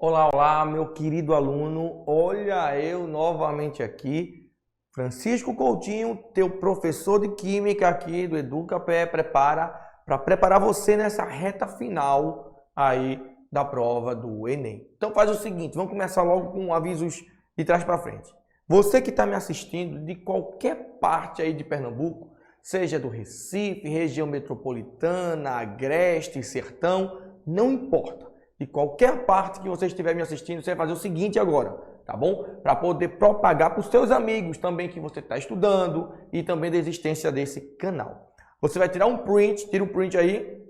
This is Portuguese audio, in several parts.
Olá, olá, meu querido aluno. Olha eu novamente aqui, Francisco Coutinho, teu professor de Química aqui do EducaPE, para preparar você nessa reta final aí da prova do Enem. Então faz o seguinte, vamos começar logo com avisos de trás para frente. Você que está me assistindo de qualquer parte aí de Pernambuco, seja do Recife, região metropolitana, Agreste, Sertão, não importa. De qualquer parte que você estiver me assistindo, você vai fazer o seguinte agora, tá bom? Para poder propagar para os seus amigos também que você está estudando e também da existência desse canal. Você vai tirar um print, tira um print aí,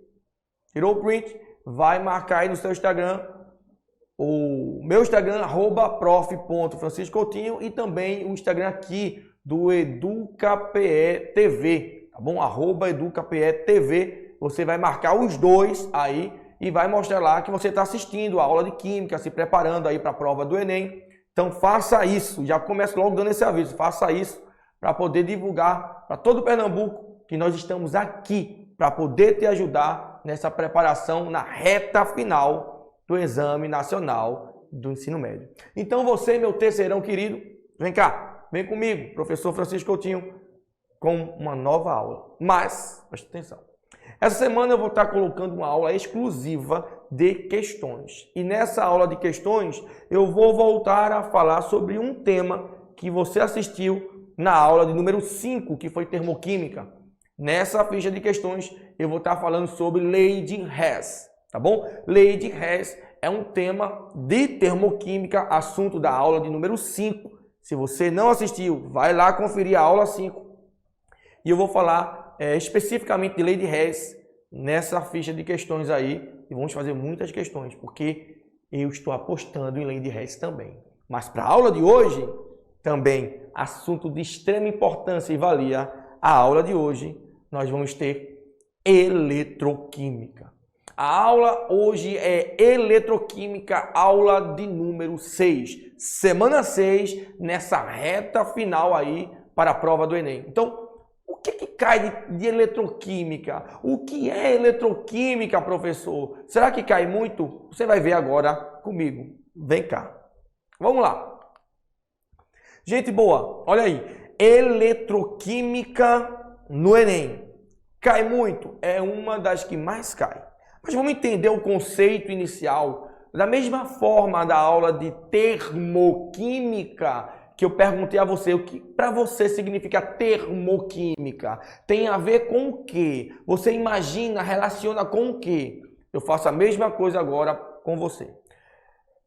tirou o print, vai marcar aí no seu Instagram, o meu Instagram, @prof.franciscocoutinho, e também o Instagram aqui do EducaPE TV, tá bom? @EducaPE TV, você vai marcar os dois aí, e vai mostrar lá que você está assistindo a aula de Química, se preparando aí para a prova do Enem. Então faça isso, já começo logo dando esse aviso, faça isso para poder divulgar para todo o Pernambuco que nós estamos aqui para poder te ajudar nessa preparação na reta final do Exame Nacional do Ensino Médio. Então você, meu terceirão querido, vem cá, vem comigo, professor Francisco Coutinho, com uma nova aula. Mas, preste atenção. Essa semana eu vou estar colocando uma aula exclusiva de questões. E nessa aula de questões, eu vou voltar a falar sobre um tema que você assistiu na aula de número 5, que foi termoquímica. Nessa ficha de questões, eu vou estar falando sobre lei de Hess, tá bom? Lei de Hess é um tema de termoquímica, assunto da aula de número 5. Se você não assistiu, vai lá conferir a aula 5. E eu vou falar especificamente de lei de Hess nessa ficha de questões aí, e vamos fazer muitas questões, porque eu estou apostando em lei de Hess também. Mas para a aula de hoje, também assunto de extrema importância e valia, a aula de hoje nós vamos ter eletroquímica. A aula hoje é eletroquímica, aula de número 6, semana 6, nessa reta final aí para a prova do Enem. Então, o que cai de eletroquímica? O que é eletroquímica, professor? Será que cai muito? Você vai ver agora comigo. Vem cá. Vamos lá. Gente boa, olha aí. Eletroquímica no Enem. Cai muito? É uma das que mais cai. Mas vamos entender o conceito inicial. Da mesma forma da aula de termoquímica, que eu perguntei a você, o que para você significa termoquímica? Tem a ver com o quê? Você imagina, relaciona com o quê? Eu faço a mesma coisa agora com você.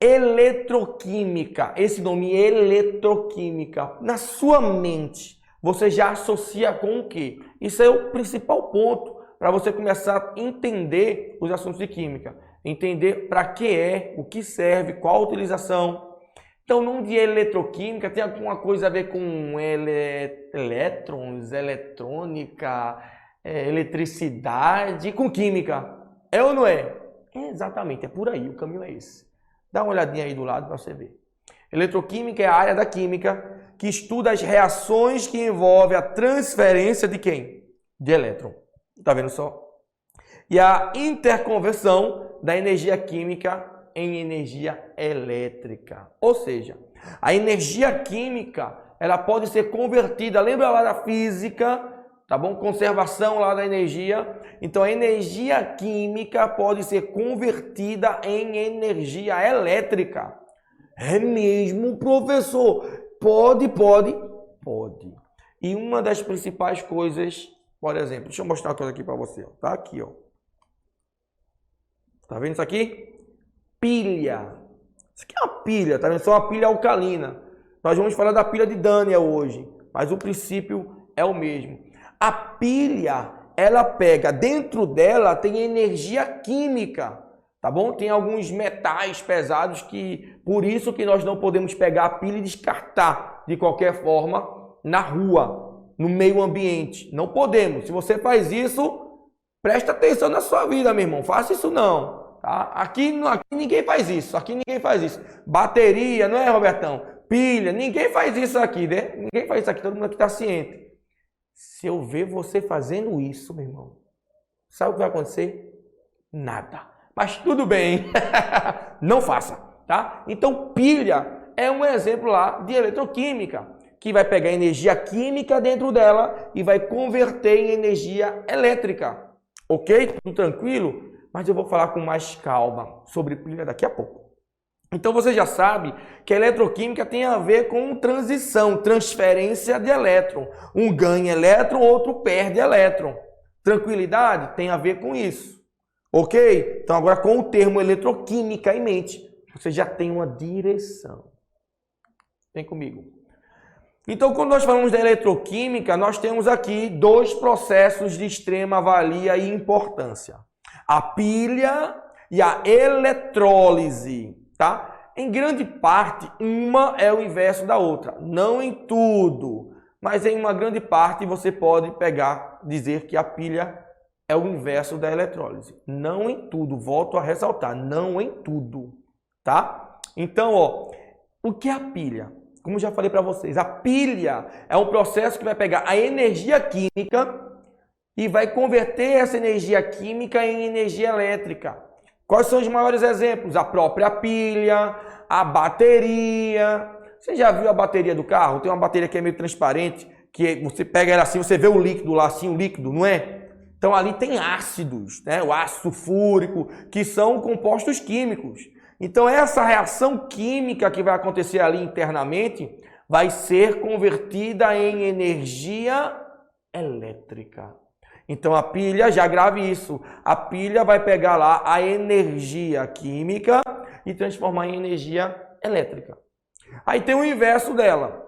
Eletroquímica, esse nome eletroquímica, na sua mente, você já associa com o quê? Isso é o principal ponto para você começar a entender os assuntos de química. Entender para que é, o que serve, qual a utilização. Então, nome de eletroquímica tem alguma coisa a ver com elétrons, eletrônica, eletricidade, com química. É ou não é? É exatamente, é por aí, o caminho é esse. Dá uma olhadinha aí do lado para você ver. Eletroquímica é a área da química que estuda as reações que envolvem a transferência de quem? De elétron. Tá vendo só? E a interconversão da energia química em energia elétrica. Ou seja, a energia química, ela pode ser convertida, lembra lá da física, tá bom? Conservação lá da energia. Então a energia química pode ser convertida em energia elétrica. É mesmo, professor? Pode. E uma das principais coisas, por exemplo, deixa eu mostrar uma coisa aqui para você, ó. Tá aqui, ó. Tá vendo isso aqui? Pilha. Isso aqui é uma pilha, tá vendo? Só uma pilha alcalina. Nós vamos falar da pilha de Daniel hoje, mas o princípio é o mesmo. A pilha, ela pega, dentro dela tem energia química, tá bom? Tem alguns metais pesados que, por isso que nós não podemos pegar a pilha e descartar de qualquer forma na rua, no meio ambiente. Não podemos. Se você faz isso, presta atenção na sua vida, meu irmão. Faça isso não. Tá? Aqui ninguém faz isso. Aqui ninguém faz isso. Bateria, não é, Robertão? Pilha, ninguém faz isso aqui, né? Ninguém faz isso aqui. Todo mundo aqui está ciente. Se eu ver você fazendo isso, meu irmão, sabe o que vai acontecer? Nada. Mas tudo bem. Não faça. tá? Então, pilha é um exemplo lá de eletroquímica, que vai pegar energia química dentro dela e vai converter em energia elétrica. Ok? Tudo tranquilo? Mas eu vou falar com mais calma sobre pilha daqui a pouco. Então você já sabe que a eletroquímica tem a ver com transição, transferência de elétron. Um ganha elétron, outro perde elétron. Tranquilidade tem a ver com isso. Ok? Então agora com o termo eletroquímica em mente, você já tem uma direção. Vem comigo. Então quando nós falamos da eletroquímica, nós temos aqui dois processos de extrema valia e importância. A pilha e a eletrólise. Tá? Em grande parte, uma é o inverso da outra. Não em tudo, mas em uma grande parte você pode dizer que a pilha é o inverso da eletrólise. Não em tudo, volto a ressaltar, não em tudo. Tá? Então, o que é a pilha? Como já falei para vocês, a pilha é um processo que vai pegar a energia química e vai converter essa energia química em energia elétrica. Quais são os maiores exemplos? A própria pilha, a bateria. Você já viu a bateria do carro? Tem uma bateria que é meio transparente, que você pega ela assim, você vê o líquido lá assim, o líquido, não é? Então ali tem ácidos, né? O ácido sulfúrico, que são compostos químicos. Então essa reação química que vai acontecer ali internamente vai ser convertida em energia elétrica. Então a pilha, já grave isso, a pilha vai pegar lá a energia química e transformar em energia elétrica. Aí tem o inverso dela,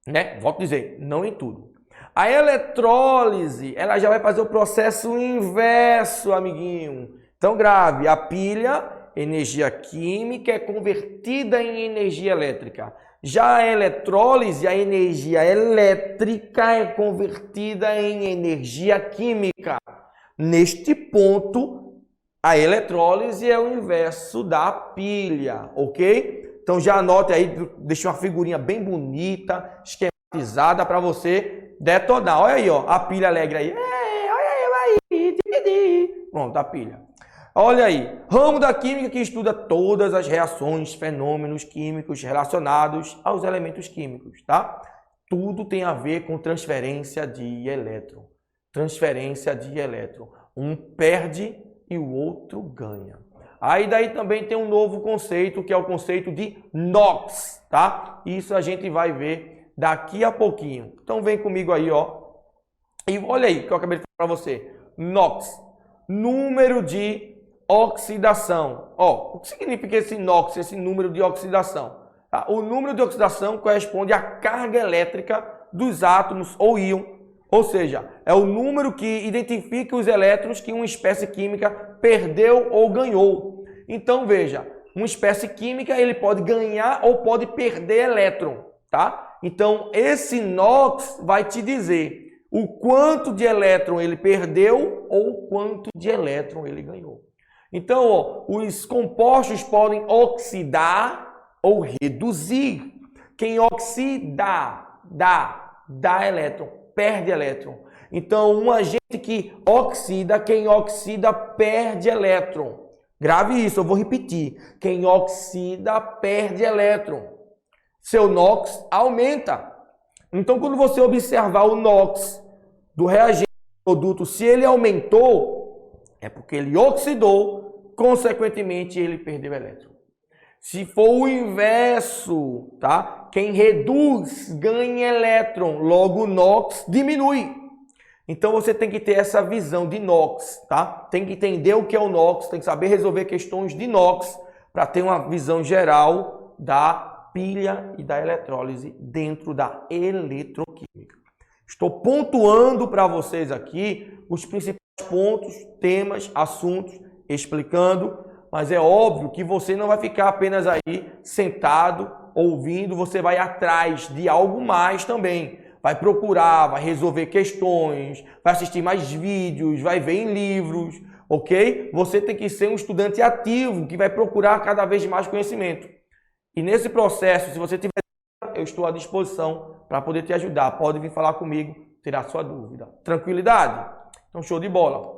né? Volto a dizer, não em tudo. A eletrólise, ela já vai fazer o processo inverso, amiguinho. Então grave, a pilha, energia química é convertida em energia elétrica. Já a eletrólise, a energia elétrica é convertida em energia química. Neste ponto, a eletrólise é o inverso da pilha, ok? Então já anote aí, deixa uma figurinha bem bonita, esquematizada para você detonar. Olha aí, a pilha alegre aí. Olha aí. Pronto, a pilha. Olha aí, ramo da química que estuda todas as reações, fenômenos químicos relacionados aos elementos químicos, tá? Tudo tem a ver com transferência de elétron. Transferência de elétron. Um perde e o outro ganha. Aí daí também tem um novo conceito, que é o conceito de NOx, tá? Isso a gente vai ver daqui a pouquinho. Então vem comigo aí, E olha aí, que eu acabei de falar para você. NOx, número de oxidação. O que significa esse NOx, esse número de oxidação? Tá? O número de oxidação corresponde à carga elétrica dos átomos ou íon, ou seja, é o número que identifica os elétrons que uma espécie química perdeu ou ganhou. Então veja, uma espécie química ele pode ganhar ou pode perder elétron, tá? Então esse NOx vai te dizer o quanto de elétron ele perdeu ou o quanto de elétron ele ganhou. Então, os compostos podem oxidar ou reduzir. Quem oxida, dá elétron, perde elétron. Então, um agente que oxida, quem oxida, perde elétron. Grave isso, eu vou repetir. Quem oxida, perde elétron. Seu NOx aumenta. Então, quando você observar o NOx do reagente do produto, se ele aumentou, é porque ele oxidou, consequentemente ele perdeu elétron. Se for o inverso, tá? Quem reduz ganha elétron, logo o NOx diminui. Então você tem que ter essa visão de NOx, tá? Tem que entender o que é o NOx, tem que saber resolver questões de NOx para ter uma visão geral da pilha e da eletrólise dentro da eletroquímica. Estou pontuando para vocês aqui os principais pontos, temas, assuntos, explicando, mas é óbvio que você não vai ficar apenas aí sentado, ouvindo, você vai atrás de algo mais também. Vai procurar, vai resolver questões, vai assistir mais vídeos, vai ver em livros, ok? Você tem que ser um estudante ativo, que vai procurar cada vez mais conhecimento. E nesse processo, se você tiver dúvida, eu estou à disposição para poder te ajudar. Pode vir falar comigo, tirar sua dúvida. Tranquilidade? Então, show de bola.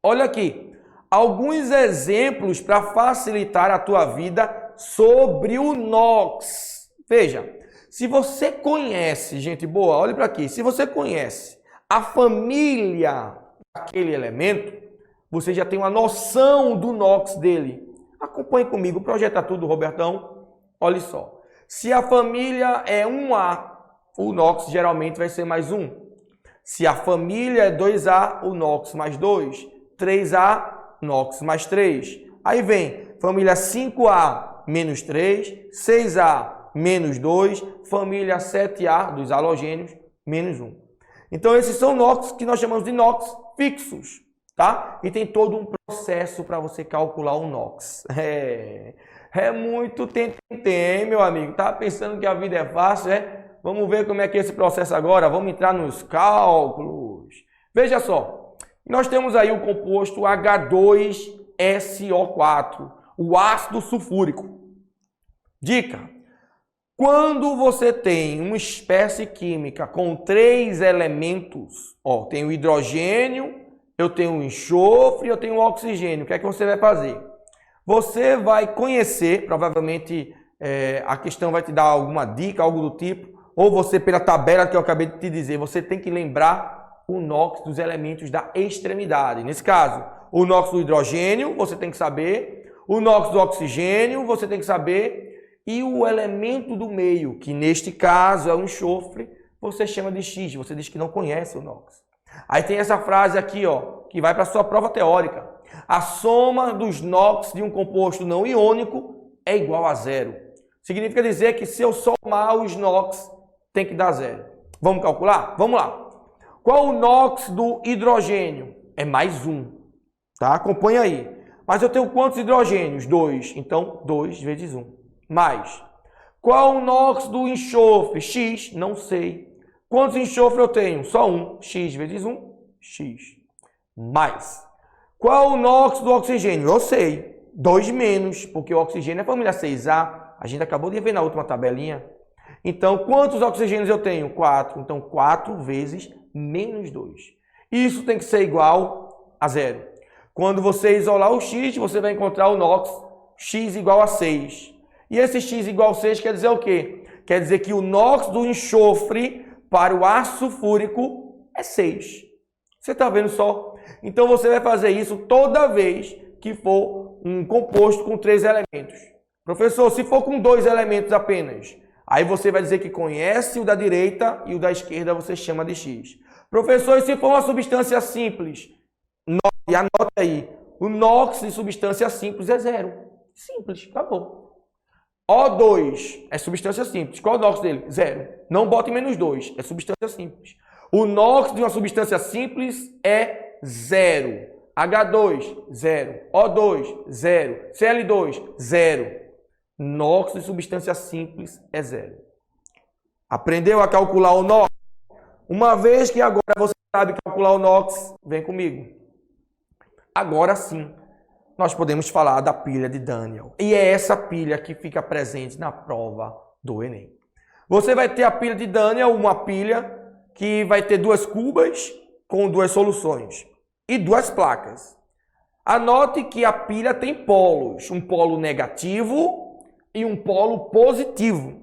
Olha aqui. Alguns exemplos para facilitar a tua vida sobre o NOx. Veja, se você conhece, gente boa, olhe para aqui, se você conhece a família daquele elemento, você já tem uma noção do NOx dele. Acompanhe comigo, projeta tudo, Robertão. Olha só, se a família é 1A, o NOx geralmente vai ser mais 1. Se a família é 2A, o NOx mais 2. 3A, NOx mais 3. Aí vem família 5A, menos 3. 6A, menos 2. Família 7A, dos halogênios, menos 1. Então, esses são NOx que nós chamamos de NOx fixos, tá? E tem todo um processo para você calcular o NOx. É muito tem, meu amigo. Tá pensando que a vida é fácil, é? Vamos ver como é que é esse processo agora. Vamos entrar nos cálculos. Veja só. Nós temos aí o composto H2SO4, o ácido sulfúrico. Dica. Quando você tem uma espécie química com 3 elementos, ó, tem o hidrogênio, eu tenho o enxofre, eu tenho o oxigênio. O que é que você vai fazer? Você vai conhecer, provavelmente a questão vai te dar alguma dica, algo do tipo, ou você, pela tabela que eu acabei de te dizer, você tem que lembrar o NOx dos elementos da extremidade. Nesse caso, o NOx do hidrogênio, você tem que saber, o NOx do oxigênio, você tem que saber, e o elemento do meio, que neste caso é o enxofre, você chama de X, você diz que não conhece o NOx. Aí tem essa frase aqui, ó, que vai para a sua prova teórica. A soma dos NOx de um composto não iônico é igual a 0. Significa dizer que se eu somar os NOx, tem que dar 0. Vamos calcular? Vamos lá. Qual o NOx do hidrogênio? É mais 1. Tá? Acompanha aí. Mas eu tenho quantos hidrogênios? 2. Então, 2 vezes 1. Mais. Qual o NOx do enxofre? X. Não sei. Quantos enxofre eu tenho? Só 1. X vezes 1. X. Mais. Qual o NOx do oxigênio? Eu sei. 2 menos, porque o oxigênio é a família 6A. A gente acabou de ver na última tabelinha. Então, quantos oxigênios eu tenho? 4. Então, 4 vezes menos 2. Isso tem que ser igual a 0. Quando você isolar o X, você vai encontrar o NOx X igual a 6. E esse X igual a 6 quer dizer o quê? Quer dizer que o NOx do enxofre para o ácido sulfúrico é 6. Você está vendo só? Então, você vai fazer isso toda vez que for um composto com 3 elementos. Professor, se for com 2 elementos apenas, aí você vai dizer que conhece o da direita e o da esquerda você chama de X. Professor, e se for uma substância simples? Anote aí. O NOx de substância simples é 0. Simples, acabou. O2 é substância simples. Qual é o NOx dele? 0. Não bote menos 2. É substância simples. O NOx de uma substância simples é 0. H2, 0. O2, 0. Cl2, 0. NOx de substância simples é 0. Aprendeu a calcular o NOx? Uma vez que agora você sabe calcular o NOx, vem comigo. Agora sim, nós podemos falar da pilha de Daniel. E é essa pilha que fica presente na prova do Enem. Você vai ter a pilha de Daniel, uma pilha que vai ter 2 cubas com 2 soluções e 2 placas. Anote que a pilha tem polos, um polo negativo e um polo positivo.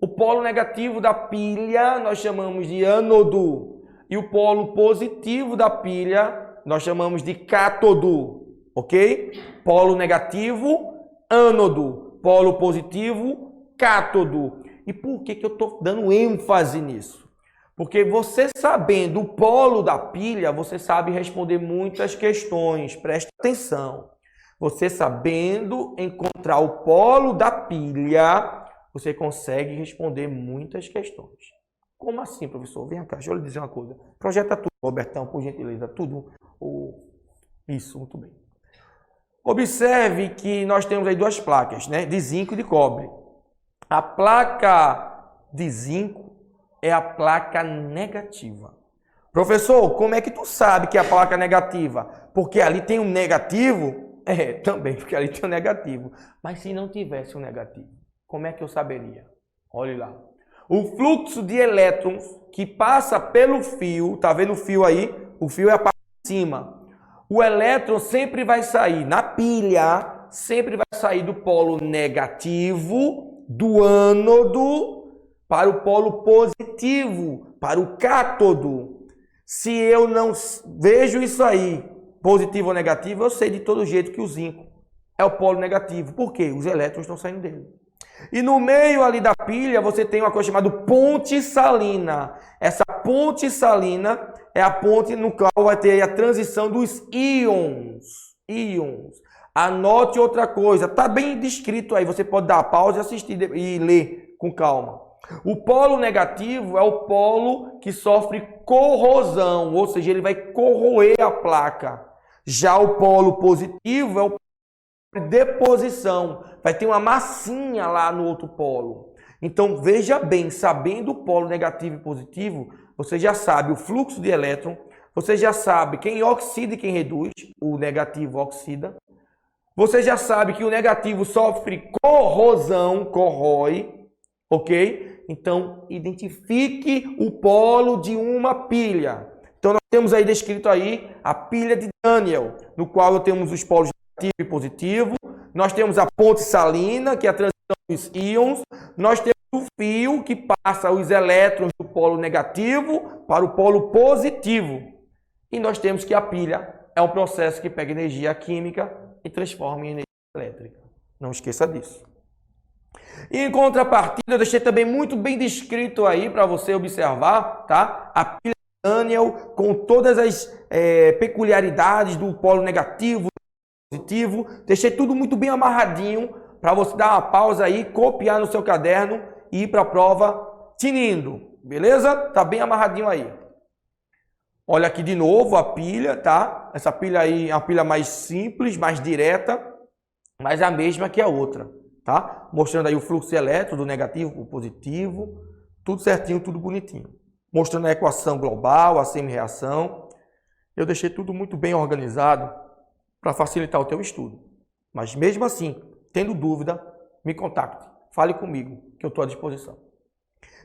O polo negativo da pilha nós chamamos de ânodo e o polo positivo da pilha nós chamamos de cátodo, ok? Polo negativo, ânodo, polo positivo, cátodo. E por que eu estou dando ênfase nisso? Porque você sabendo o polo da pilha, você sabe responder muitas questões, preste atenção. Você sabendo encontrar o polo da pilha, você consegue responder muitas questões. Como assim, professor? Vem cá, deixa eu lhe dizer uma coisa. Projeta tudo, Robertão, por gentileza, tudo. Isso, muito bem. Observe que nós temos aí 2 placas, né? De zinco e de cobre. A placa de zinco é a placa negativa. Professor, como é que tu sabe que é a placa negativa? Porque ali tem um negativo? É, também, porque ali tem um negativo. Mas se não tivesse um negativo, como é que eu saberia? Olhe lá. O fluxo de elétrons que passa pelo fio, tá vendo o fio aí? O fio é a parte de cima. O elétron sempre vai sair na pilha, sempre vai sair do polo negativo, do ânodo, para o polo positivo, para o cátodo. Se eu não vejo isso aí, positivo ou negativo, eu sei de todo jeito que o zinco é o polo negativo. Por quê? Os elétrons estão saindo dele. E no meio ali da pilha, você tem uma coisa chamada ponte salina. Essa ponte salina é a ponte no qual vai ter a transição dos íons. Anote outra coisa, está bem descrito aí, você pode dar a pausa e assistir e ler com calma. O polo negativo é o polo que sofre corrosão, ou seja, ele vai corroer a placa. Já o polo positivo é o deposição, vai ter uma massinha lá no outro polo. Então veja bem, sabendo o polo negativo e positivo, você já sabe o fluxo de elétron, você já sabe quem oxida e quem reduz, o negativo oxida. Você já sabe que o negativo sofre corrosão, corrói, ok? Então identifique o polo de uma pilha. Então nós temos aí descrito aí a pilha de Daniel, no qual temos os polos negativo e positivo. Nós temos a ponte salina, que é a transição dos íons. Nós temos o fio que passa os elétrons do polo negativo para o polo positivo. E nós temos que a pilha é um processo que pega energia química e transforma em energia elétrica. Não esqueça disso. E em contrapartida, eu deixei também muito bem descrito aí para você observar, tá? A pilha de Daniel com todas as peculiaridades do polo negativo, positivo. Deixei tudo muito bem amarradinho para você dar uma pausa aí, copiar no seu caderno e ir para a prova tinindo. Beleza? Tá bem amarradinho aí. Olha aqui de novo a pilha, tá? Essa pilha aí é uma pilha mais simples, mais direta, mas é a mesma que a outra, tá? Mostrando aí o fluxo de elétrons do negativo para o positivo, tudo certinho, tudo bonitinho. Mostrando a equação global, a semi-reação. Eu deixei tudo muito bem organizado para facilitar o teu estudo. Mas mesmo assim, tendo dúvida, me contacte, fale comigo, que eu estou à disposição.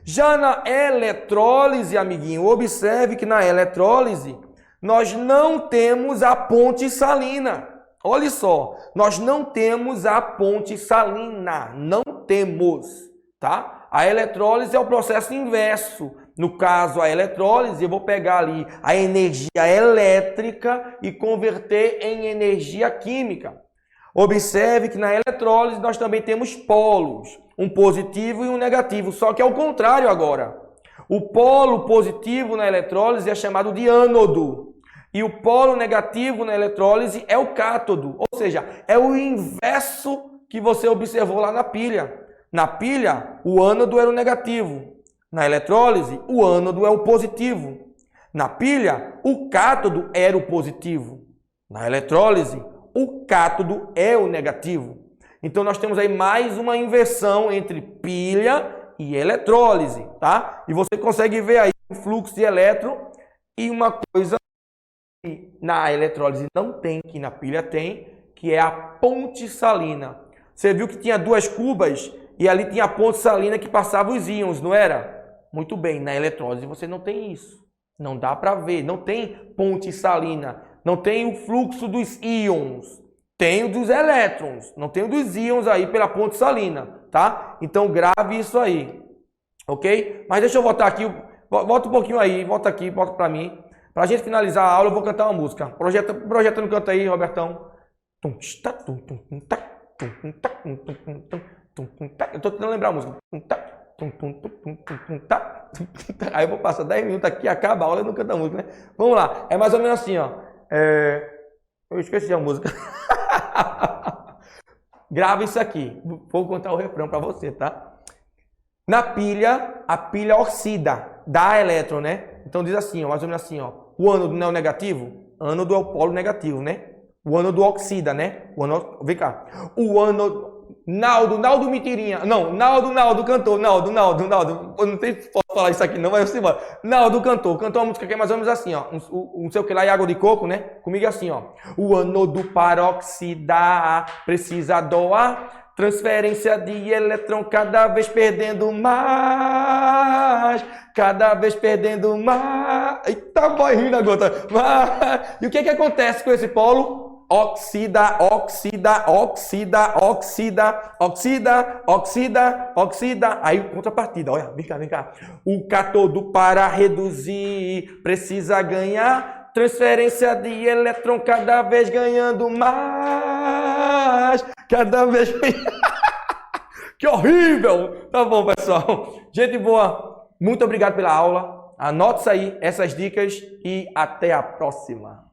Já na eletrólise, amiguinho, observe que na eletrólise nós não temos a ponte salina. Olha só, nós não temos a ponte salina, não temos, tá? A eletrólise é o processo inverso. No caso, a eletrólise, eu vou pegar ali a energia elétrica e converter em energia química. Observe que na eletrólise nós também temos polos, um positivo e um negativo, só que é o contrário agora. O polo positivo na eletrólise é chamado de ânodo e o polo negativo na eletrólise é o cátodo, ou seja, é o inverso que você observou lá na pilha. Na pilha, o ânodo era o negativo. Na eletrólise, o ânodo é o positivo. Na pilha, o cátodo era o positivo. Na eletrólise, o cátodo é o negativo. Então nós temos aí mais uma inversão entre pilha e eletrólise, tá? E você consegue ver aí o fluxo de elétron e uma coisa que na eletrólise não tem, que na pilha tem, que é a ponte salina. Você viu que tinha duas cubas e ali tinha a ponte salina que passava os íons, não era? Muito bem, na eletrólise você não tem isso. Não dá para ver, não tem ponte salina, não tem o fluxo dos íons. Tem o dos elétrons, não tem o dos íons aí pela ponte salina, tá? Então grave isso aí, ok? Mas deixa eu voltar aqui, volta um pouquinho aí, volta aqui, volta para mim. Pra gente finalizar a aula, eu vou cantar uma música. Projeta no canto aí, Robertão. Eu tô tentando lembrar a música. Aí eu vou passar 10 minutos aqui, acaba a aula e não canta a música, né? Vamos lá, é mais ou menos assim, ó. Eu esqueci a música. Grava isso aqui. Vou contar o refrão para você, tá? Na pilha, a pilha oxida, dá elétron, né? Então diz assim, ó, mais ou menos assim, ó. O ânodo não é o negativo? Ânodo é o polo negativo, né? O ânodo oxida, né? O ânodo, vem cá. O ânodo... Naldo mentirinha. Não, Naldo cantor. Naldo. Eu não sei se posso falar isso aqui não, mas assim, bora. Naldo cantou uma música que é mais ou menos assim, ó. Não sei o que lá, e água de coco, né? Comigo é assim, ó. O ânodo para oxidar precisa doar transferência de elétron, cada vez perdendo mais. Cada vez perdendo mais. Eita, vai rindo a gota. E o que acontece com esse polo? oxida, oxida, oxida, oxida, oxida, oxida, oxida. Aí contrapartida, olha, vem cá. O cátodo para reduzir precisa ganhar transferência de elétron cada vez ganhando mais, cada vez Que horrível! Tá bom, pessoal. Gente boa, muito obrigado pela aula. Anote isso aí, essas dicas e até a próxima.